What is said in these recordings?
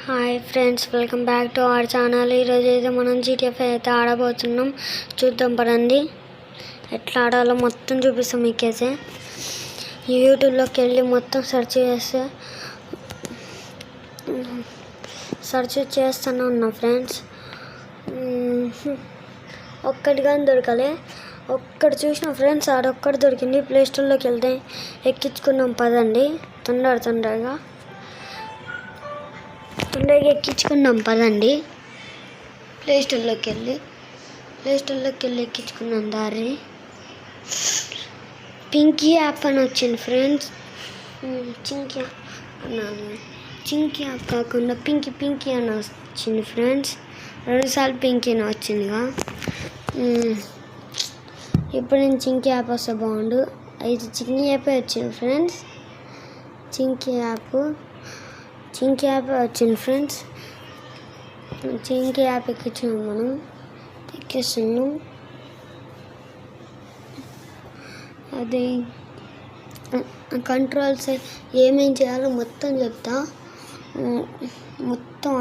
Hi friends, welcome back to our channel. ఈరోజు అయితే మనం జీటీఎఫ్ అయితే ఆడబోతున్నాం. చూద్దాం పదండి. ఎట్లా ఆడాలో మొత్తం చూపిస్తాం మీకైతే. యూట్యూబ్లోకి వెళ్ళి మొత్తం సెర్చ్ చేస్తూనే ఉన్నా ఫ్రెండ్స్. ఒక్కటి కానీ దొరకలే. ఒక్కటి చూసిన ఫ్రెండ్స్, ఆడొక్కటి దొరికింది. ప్లేస్టోర్లోకి వెళ్తే ఎక్కించుకున్నాం పదండి. తొందరగా ఎక్కించుకున్నాం పదండి. ప్లేస్టోర్లోకి వెళ్ళి ఎక్కించుకున్నాం. దారి పింకీ యాప్ అని వచ్చింది ఫ్రెండ్స్. చింకీ యాప్ కాకుండా పింకీ అని వచ్చింది ఫ్రెండ్స్. 2 సార్లు పింకీ అని వచ్చిందిగా. ఇప్పుడు నేను చింకీ యాప్ వస్తే బాగుండు. అయితే చింకీ యాపే వచ్చింది ఫ్రెండ్స్. చింకీ యాప్ వచ్చింది ఫ్రెండ్స్. Chikii app ఎక్కించినాం. మనం ఎక్కిస్తున్నాం. అది కంట్రోల్స్ ఏమేం చేయాలో మొత్తం చెప్తా. మొత్తం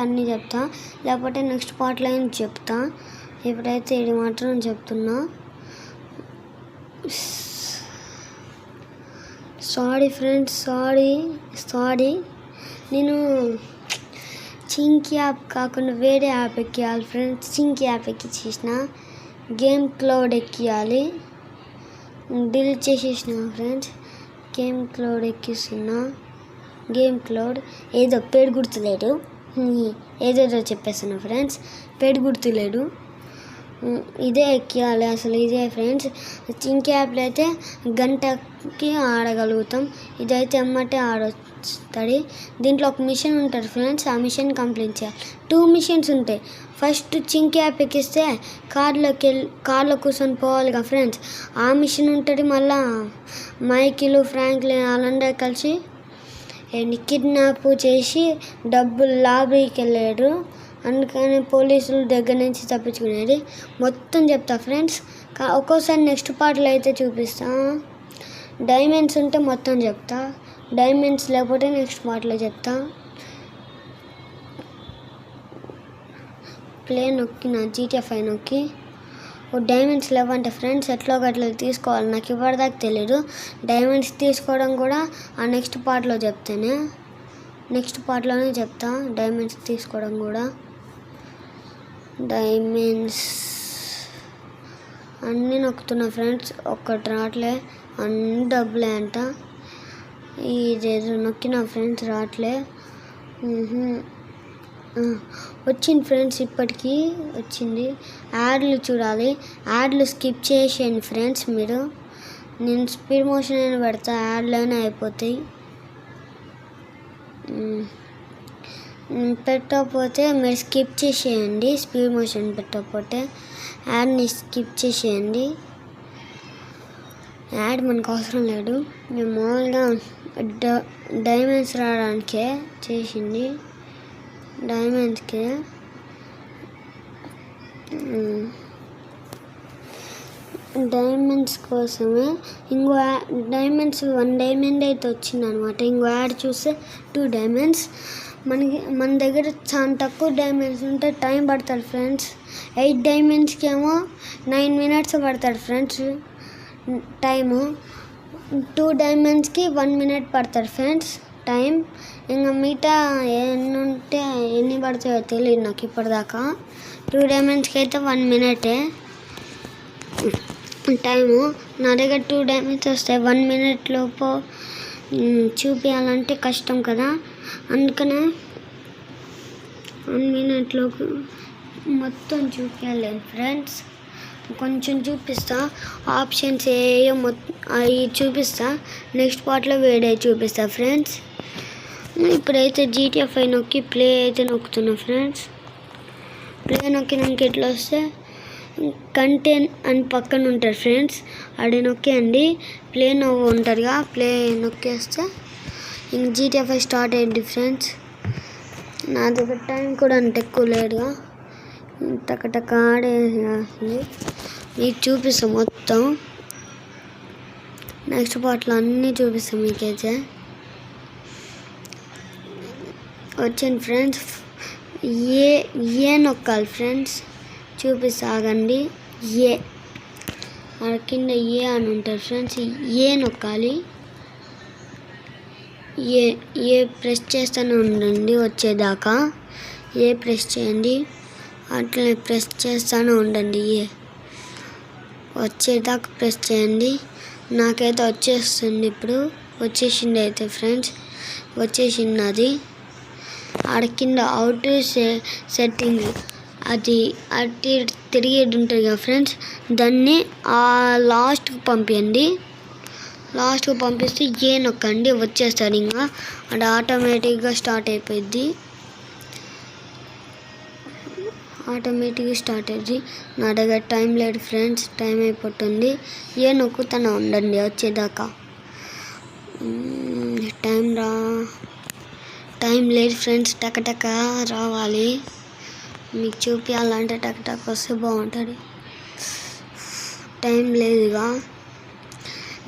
అన్నీ చెప్తా. లేకపోతే నెక్స్ట్ పార్ట్లో ఏం చెప్తా. ఇప్పుడైతే ఇది మాత్రం చెప్తున్నా. Sorry friends, sorry. నేను చింకీ యాప్ కాకుండా వేరే యాప్ ఎక్కియాలి ఫ్రెండ్స్. చింకీ యాప్ ఎక్కించేసిన. గేమ్ క్లౌడ్ ఎక్కియాలి. డిలీట్ చేసేసిన ఫ్రెండ్స్. గేమ్ క్లౌడ్ ఎక్కిస్తున్నా. గేమ్ క్లౌడ్ ఏదో పేరు గుర్తులేడు. ఏదేదో చెప్పేస్తున్నా ఫ్రెండ్స్. పేరు గుర్తులేడు. ఇదే ఎక్కియాలి అసలు. ఇదే ఫ్రెండ్స్. చింకీ యాప్లో అయితే గంటకి ఆడగలుగుతాం. ఇదైతే ఎమ్మటే ఆడొస్తుంది. దీంట్లో ఒక మిషన్ ఉంటుంది ఫ్రెండ్స్. ఆ మిషన్ కంప్లీట్ చేయాలి. 2 మిషన్స్ ఉంటాయి. ఫస్ట్ చింకీ యాప్ ఎక్కిస్తే కార్లో కూర్చొని పోవాలిగా ఫ్రెండ్స్. ఆ మిషన్ ఉంటుంది. మళ్ళీ మైకిలు, ఫ్రాంక్లిన్ వాళ్ళందరూ కలిసి కిడ్నాప్ చేసి డబ్బులు లాబీకి వెళ్ళాడు. అందుకని పోలీసుల దగ్గర నుంచి తప్పించుకునేది మొత్తం చెప్తా ఫ్రెండ్స్. ఒక్కోసారి నెక్స్ట్ పార్ట్లో అయితే చూపిస్తా. డైమండ్స్ ఉంటే మొత్తం చెప్తా. డైమండ్స్ లేకపోతే నెక్స్ట్ పార్ట్లో చెప్తా. ప్లే నొక్కిన జీటీఎఫ్ నొక్కి డైమండ్స్ లేవంటే ఫ్రెండ్స్ ఎట్లా గట్లా తీసుకోవాలి. నాకు ఇప్పటిదాకా తెలీదు. డైమండ్స్ తీసుకోవడం కూడా ఆ నెక్స్ట్ పార్ట్లోనే చెప్తా. డైమండ్స్ తీసుకోవడం కూడా. డైమండ్స్ అన్నీ నొక్కుతున్నా ఫ్రెండ్స్. ఒక్కటి రావట్లే. అన్ని డబ్బులే అంట. ఇదేదో నొక్కిన ఫ్రెండ్స్ రావట్లే. వచ్చింది ఫ్రెండ్స్. ఇప్పటికీ వచ్చింది. యాడ్లు చూడాలి. యాడ్లు స్కిప్ చేసేయండి ఫ్రెండ్స్ మీరు. నేను స్పీడ్ మోషన్ అయినా పెడతా. యాడ్లైనా అయిపోతాయి. పెట్టకపోతే మీరు స్కిప్ చేసేయండి. స్పీడ్ మోషన్ పెట్టకపోతే యాడ్ని స్కిప్ చేసేయండి. యాడ్ మనకు అవసరం లేదు. మేము మామూలుగా డైమండ్స్ రావడానికే చేసింది. డైమండ్స్కి డైమండ్స్ కోసమే ఇంకో డైమండ్స్ 1 డైమండ్ అయితే వచ్చింది అనమాట. ఇంకో యాడ్ చూస్తే 2 డైమండ్స్. మన దగ్గర చాలా తక్కువ డైమండ్స్ ఉంటే టైం పడుతుంది ఫ్రెండ్స్. 8 డైమండ్స్కి ఏమో 9 మినిట్స్ పడుతుంది ఫ్రెండ్స్ టైము. 2 డైమండ్స్కి 1 మినిట్ పడుతుంది ఫ్రెండ్స్ టైం. ఇంకా మిగతా ఎన్ని పడతాయో తెలియదు నాకు ఇప్పటిదాకా. 2 డైమండ్స్కి అయితే 1 మినిటే టైము. నా దగ్గర 2 డైమండ్స్ వస్తాయి. 1 మినిట్ లోపు చూపించాలంటే కష్టం కదా. అందుకనే 1 మినిట్ లోపు మొత్తం చూపించలేను ఫ్రెండ్స్. కొంచెం చూపిస్తా. ఆప్షన్స్ ఏయో అవి చూపిస్తా. నెక్స్ట్ పార్ట్లో వేడే చూపిస్తా ఫ్రెండ్స్. ఇప్పుడైతే జీటీఎఫ్ నొక్కి ప్లే అయితే నొక్కుతున్నా ఫ్రెండ్స్. ప్లే నొక్కినాక ఇట్లా వస్తే కంటెంట్ అని పక్కన ఉంటుంది ఫ్రెండ్స్. అది నొక్కేయండి. ప్లే నవ్వు ఉంటుందిగా. ప్లే నొక్కేస్తే ఇంక జీటీఎఫ్ స్టార్ట్ అయ్యింది ఫ్రెండ్స్. నా దగ్గర టైం కూడా అంత ఎక్కువ లేదుగా. టక ఆడేసి మీకు చూపిస్తాం మొత్తం. నెక్స్ట్ పార్ట్లో అన్నీ చూపిస్తాం మీకైతే. వచ్చింది ఫ్రెండ్స్. ఏ నొక్కాలి ఫ్రెండ్స్, చూపిస్తాగండి. ఏ కింద ఏ అని ఉంటుంది ఫ్రెండ్స్, ఏ నొక్కాలి. ఏ ప్రెస్ చేస్తూనే ఉండండి వచ్చేదాకా. ఏ ప్రెస్ చేయండి, అట్లనే ప్రెస్ చేస్తూనే ఉండండి. ఏ వచ్చేదాకా ప్రెస్ చేయండి. నాకైతే వచ్చేస్తుంది, ఇప్పుడు వచ్చేసింది అయితే ఫ్రెండ్స్, వచ్చేసింది. అది ఆడ కింద అవుట్ సెట్టింగ్ అది అటు తిరిగేది ఉంటుంది కదా ఫ్రెండ్స్, దాన్ని లాస్ట్కి పంపించండి. లాస్ట్కి పంపిస్తే ఏ నొక్కండి, వచ్చేస్తుంది. ఇంకా అది ఆటోమేటిక్గా స్టార్ట్ అయిపోయింది. నా దగ్గర టైం లేదు ఫ్రెండ్స్, టైం అయిపోతుంది. ఏ నొక్కుతూనే ఉండండి వచ్చేదాకా. టైం లేదు ఫ్రెండ్స్, టకటక రావాలి. మీకు చూపించాలంటే టకటక వస్తే బాగుంటుంది. టైం లేదుగా.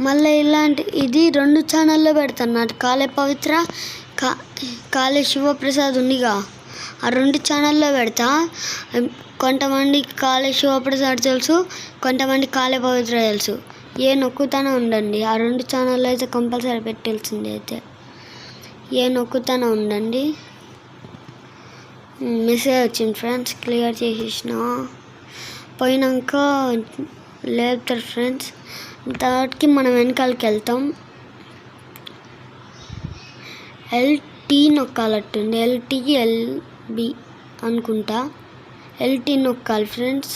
మళ్ళీ ఇది 2 ఛానల్లో పెడుతున్నాడు. కాళే పవిత్ర, కాళే శివప్రసాద్ ఉందిగా, ఆ 2 ఛానల్లో పెడతా. కొంతమంది కాళే శివప్రసాద్ తెలుసు, కొంతమంది కాళే పవిత్ర తెలుసు. ఏ నొక్కుతూనే ఉండండి. ఆ 2 ఛానల్లో అయితే కంపల్సరీ పెట్టాల్సింది. అయితే ఏ నొక్కుతూనే ఉండండి. మెసేజ్ వచ్చింది ఫ్రెండ్స్, క్లియర్ చేసేసిన. పోయినాక లేపుతారు ఫ్రెండ్స్. తర్వాతకి మనం వెనకాలకి వెళ్తాం. LT నొక్కాలట్టుంది, LT LB అనుకుంటా. LT నొక్కాలి ఫ్రెండ్స్.